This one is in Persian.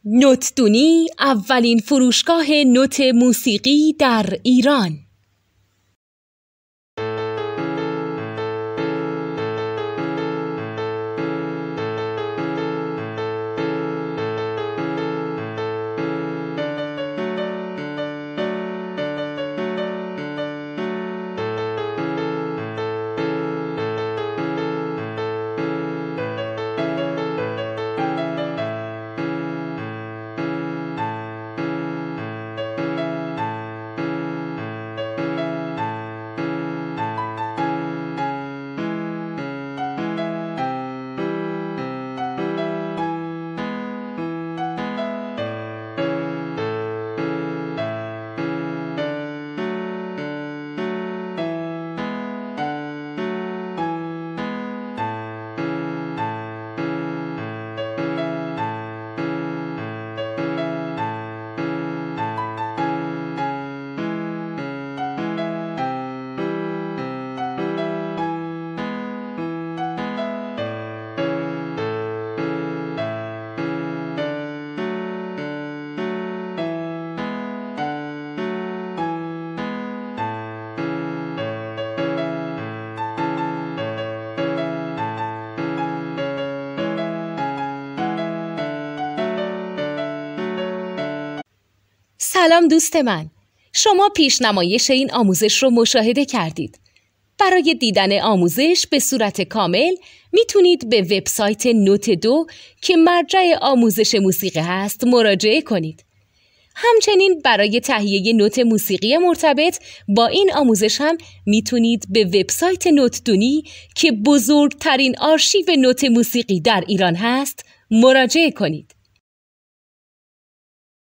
نوتدونی اولین فروشگاه نوت موسیقی در ایران. سلام دوست من، شما پیشنمایش این آموزش رو مشاهده کردید. برای دیدن آموزش به صورت کامل میتونید به وبسایت نوت 2 که مرجع آموزش موسیقی هست مراجعه کنید. همچنین برای تهیه نوت موسیقی مرتبط با این آموزش هم میتونید به وبسایت نوتدونی که بزرگترین آرشیو نوت موسیقی در ایران هست مراجعه کنید.